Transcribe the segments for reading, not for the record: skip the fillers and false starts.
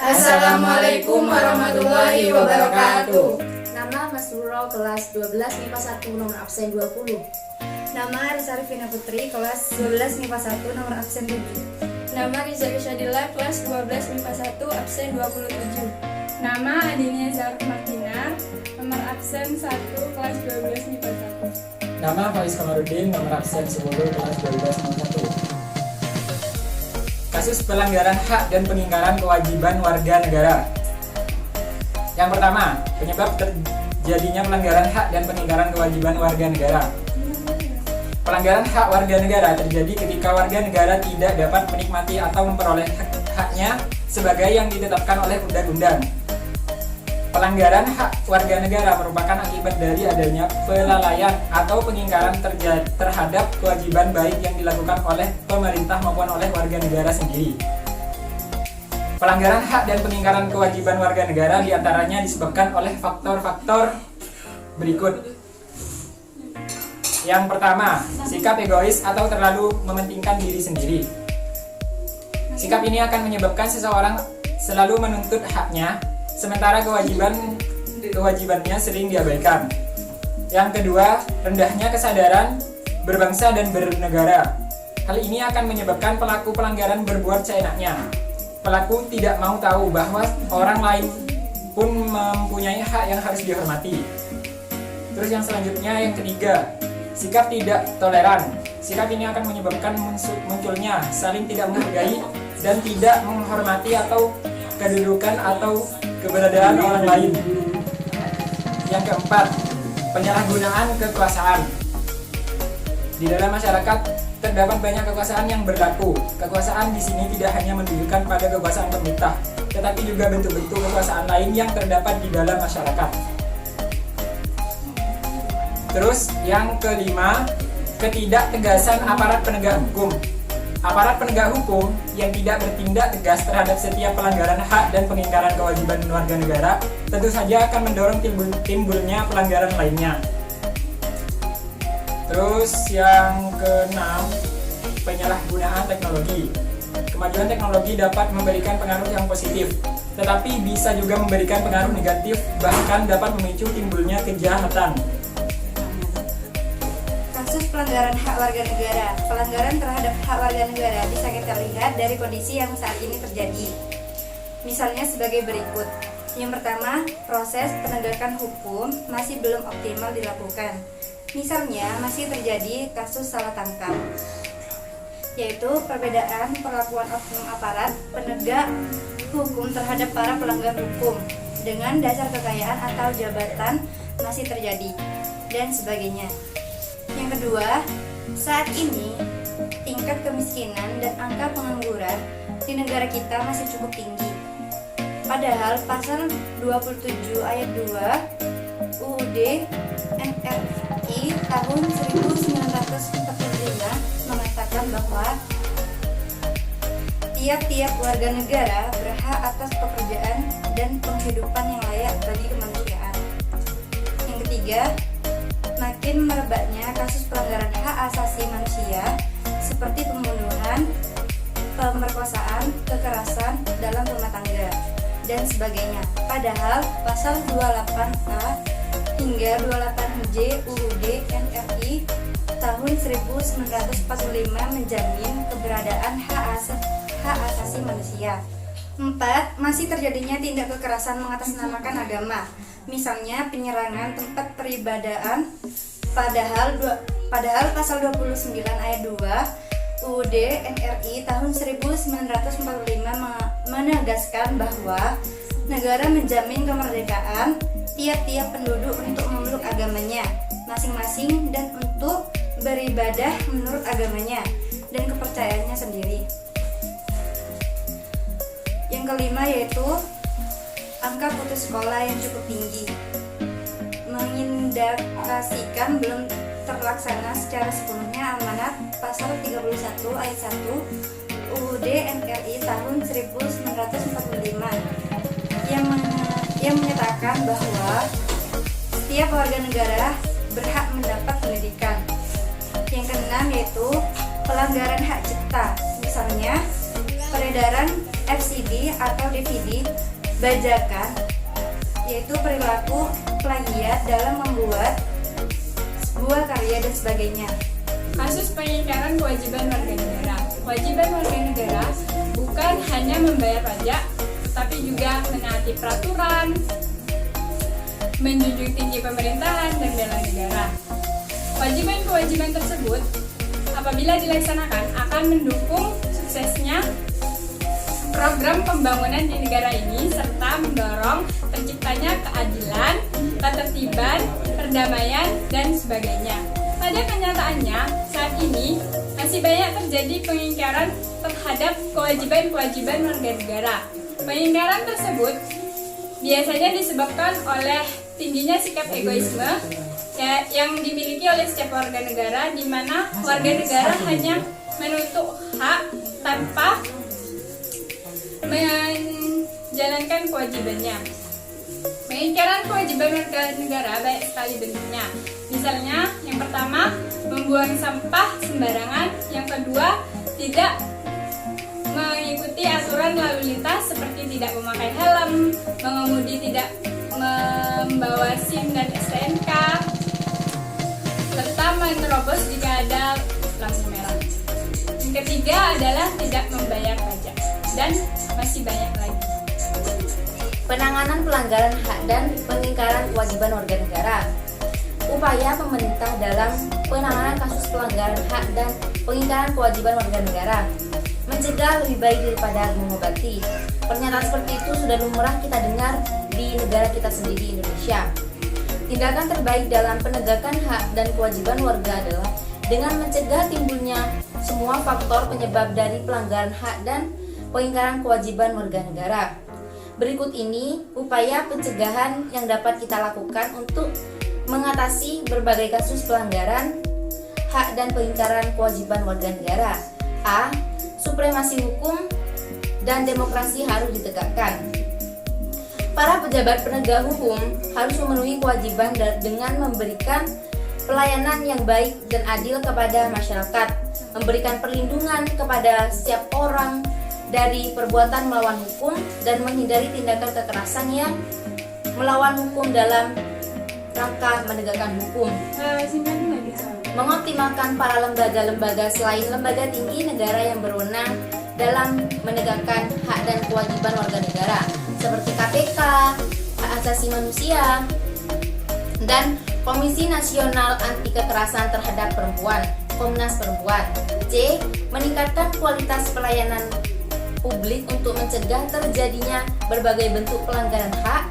Assalamualaikum warahmatullahi wabarakatuh. Nama Mas Nurul, kelas 12 MIPA 1, nomor absen 20. Nama Risa Rifina Putri, kelas 12 MIPA 1, nomor absen 7. Nama Riza Isyadillah, kelas 12 MIPA 1, absen 27. Nama Adinia Zarf Martina, nomor absen 1, kelas 12 MIPA 1. Nama Faiz Kamarudin, nomor absen 10, kelas 12 MIPA 1. Kasus pelanggaran hak dan pengingkaran kewajiban warga negara. Yang pertama, penyebab terjadinya pelanggaran hak dan pengingkaran kewajiban warga negara. Pelanggaran hak warga negara terjadi ketika warga negara tidak dapat menikmati atau memperoleh haknya sebagai yang ditetapkan oleh undang-undang. Pelanggaran hak warga negara merupakan akibat dari adanya pelalaian atau pengingkaran terhadap kewajiban baik yang dilakukan oleh pemerintah maupun oleh warga negara sendiri. Pelanggaran hak dan pengingkaran kewajiban warga negara diantaranya disebabkan oleh faktor-faktor berikut. Yang pertama, sikap egois atau terlalu mementingkan diri sendiri. Sikap ini akan menyebabkan seseorang selalu menuntut haknya, sementara kewajibannya sering diabaikan. Yang kedua, rendahnya kesadaran berbangsa dan bernegara. Hal ini akan menyebabkan pelaku pelanggaran berbuat seenaknya. Pelaku tidak mau tahu bahwa orang lain pun mempunyai hak yang harus dihormati. Terus yang selanjutnya, yang ketiga, sikap tidak toleran. Sikap ini akan menyebabkan munculnya saling tidak menghargai dan tidak menghormati atau kedudukan atau keberadaan orang lain. Yang keempat, penyalahgunaan kekuasaan. Di dalam masyarakat terdapat banyak kekuasaan yang berlaku. Kekuasaan di sini tidak hanya menunjukkan pada kekuasaan pemerintah, tetapi juga bentuk-bentuk kekuasaan lain yang terdapat di dalam masyarakat. Terus yang kelima, ketidaktegasan aparat penegak hukum. Aparat penegak hukum yang tidak bertindak tegas terhadap setiap pelanggaran hak dan pengingkaran kewajiban warga negara tentu saja akan mendorong timbulnya pelanggaran lainnya. Terus yang keenam, penyalahgunaan teknologi. Kemajuan teknologi dapat memberikan pengaruh yang positif, tetapi bisa juga memberikan pengaruh negatif, bahkan dapat memicu timbulnya kejahatan. Kasus pelanggaran hak warga negara. Pelanggaran terhadap hak warga negara bisa kita lihat dari kondisi yang saat ini terjadi. Misalnya sebagai berikut. Yang pertama, proses penegakan hukum masih belum optimal dilakukan. Misalnya masih terjadi kasus salah tangkap, yaitu perbedaan perlakuan oknum aparat penegak hukum terhadap para pelanggar hukum dengan dasar kekayaan atau jabatan masih terjadi, dan sebagainya. Yang kedua, saat ini tingkat kemiskinan dan angka pengangguran di negara kita masih cukup tinggi. Padahal pasal 27 ayat 2 UUD NRI tahun 1945 mengatakan bahwa tiap-tiap warga negara berhak atas pekerjaan dan penghidupan yang layak bagi kemanusiaan. Yang ketiga, makin merebaknya kasus pelanggaran hak asasi manusia seperti pembunuhan, pemerkosaan, kekerasan dalam rumah tangga, dan sebagainya. Padahal pasal 28A hingga 28J UUD NRI tahun 1945 menjamin keberadaan hak asasi manusia. 4. Masih terjadinya tindak kekerasan mengatasnamakan agama, misalnya penyerangan tempat peribadahan, padahal pasal 29 ayat 2 UUD NRI tahun 1945 menegaskan bahwa negara menjamin kemerdekaan tiap-tiap penduduk untuk memeluk agamanya masing-masing dan untuk beribadah menurut agamanya dan kepercayaannya sendiri. Yang kelima yaitu angka putus sekolah yang cukup tinggi, mengindikasikan belum terlaksana secara sepenuhnya amanat pasal 31 ayat 1 UUD NRI tahun 1945 yang menyatakan bahwa setiap warga negara berhak mendapat pendidikan. Yang keenam yaitu pelanggaran hak cipta, misalnya peredaran FCD atau DVD, bajakan, yaitu perilaku plagiat dalam membuat sebuah karya dan sebagainya. Kasus pengingkaran kewajiban warga negara. Kewajiban warga negara bukan hanya membayar pajak, tetapi juga menaati peraturan, menjunjung tinggi pemerintahan dan bela negara. Kewajiban-kewajiban tersebut apabila dilaksanakan akan mendukung suksesnya program pembangunan di negara ini serta mendorong terciptanya keadilan, ketertiban, perdamaian, dan sebagainya. Pada kenyataannya, saat ini masih banyak terjadi pengingkaran terhadap kewajiban-kewajiban warga negara. Pengingkaran tersebut biasanya disebabkan oleh tingginya sikap egoisme yang dimiliki oleh setiap warga negara, di mana warga negara hanya menuntut hak tanpa menjalankan kewajibannya. Pengingkaran kewajiban warga negara banyak sekali bentuknya. Misalnya, yang pertama, membuang sampah sembarangan. Yang kedua, tidak mengikuti aturan lalu lintas seperti tidak memakai helm, mengemudi tidak membawa SIM dan STNK, serta menerobos jika ada lampu merah. Yang ketiga adalah tidak membayar pajak, dan masih banyak lagi. Penanganan pelanggaran hak dan pengingkaran kewajiban warga negara. Upaya pemerintah dalam penanganan kasus pelanggaran hak dan pengingkaran kewajiban warga negara. Mencegah lebih baik daripada mengobati. Pernyataan seperti itu sudah lumrah kita dengar di negara kita sendiri, Indonesia. Tindakan terbaik dalam penegakan hak dan kewajiban warga adalah dengan mencegah timbulnya semua faktor penyebab dari pelanggaran hak dan pengingkaran kewajiban warga negara. Berikut ini upaya pencegahan yang dapat kita lakukan untuk mengatasi berbagai kasus pelanggaran hak dan pengingkaran kewajiban warga negara. A. Supremasi hukum dan demokrasi harus ditegakkan. Para pejabat penegak hukum harus memenuhi kewajiban dengan memberikan pelayanan yang baik dan adil kepada masyarakat, memberikan perlindungan kepada setiap orang dari perbuatan melawan hukum dan menghindari tindakan kekerasan yang melawan hukum dalam rangka menegakkan hukum. Mengoptimalkan para lembaga-lembaga selain lembaga tinggi negara yang berwenang dalam menegakkan hak dan kewajiban warga negara seperti KPK, Hak Asasi Manusia, dan Komisi Nasional Anti Kekerasan Terhadap Perempuan, Komnas Perempuan. C. Meningkatkan kualitas pelayanan publik untuk mencegah terjadinya berbagai bentuk pelanggaran hak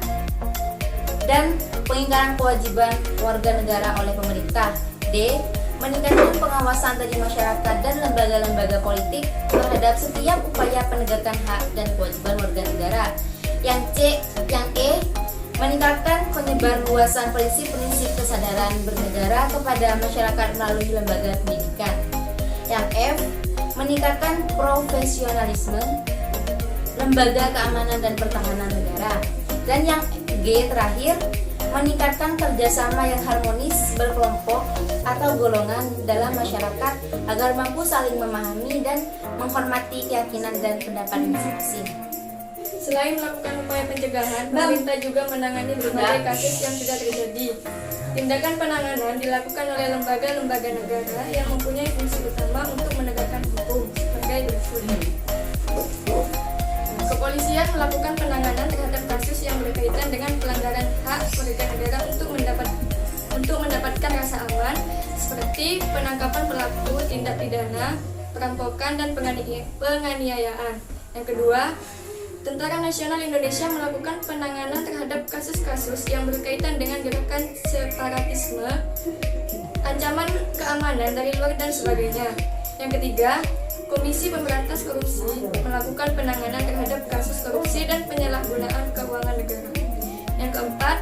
dan pengingkaran kewajiban warga negara oleh pemerintah. D. Meningkatkan pengawasan dari masyarakat dan lembaga-lembaga politik terhadap setiap upaya penegakan hak dan kewajiban warga negara. Yang E. Meningkatkan penyebarluasan prinsip-prinsip kesadaran bernegara kepada masyarakat melalui lembaga pendidikan. Yang F. Meningkatkan profesionalisme lembaga keamanan dan pertahanan negara. Dan yang G terakhir, meningkatkan kerjasama yang harmonis berkelompok atau golongan dalam masyarakat agar mampu saling memahami dan menghormati keyakinan dan pendapat masing-masing. Selain melakukan upaya pencegahan, pemerintah juga menangani berbagai kasus yang sudah terjadi. Tindakan penanganan dilakukan oleh lembaga-lembaga negara yang mempunyai fungsi utama untuk menegakkan hukum sebagai berikut. Kepolisian melakukan penanganan terhadap kasus yang berkaitan dengan pelanggaran hak warga negara untuk mendapatkan rasa aman, seperti penangkapan pelaku tindak pidana, perampokan, dan penganiayaan. Yang kedua, Tentara Nasional Indonesia melakukan penanganan terhadap kasus-kasus yang berkaitan dengan gerakan separatisme, ancaman keamanan dari luar, dan sebagainya. Yang ketiga, Komisi Pemberantas Korupsi melakukan penanganan terhadap kasus korupsi dan penyalahgunaan keuangan negara. Yang keempat,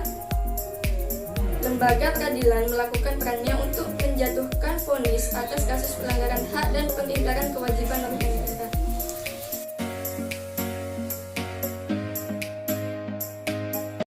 Lembaga Peradilan melakukan perannya untuk menjatuhkan vonis atas kasus pelanggaran hak dan pengingkaran kewajiban warga negara.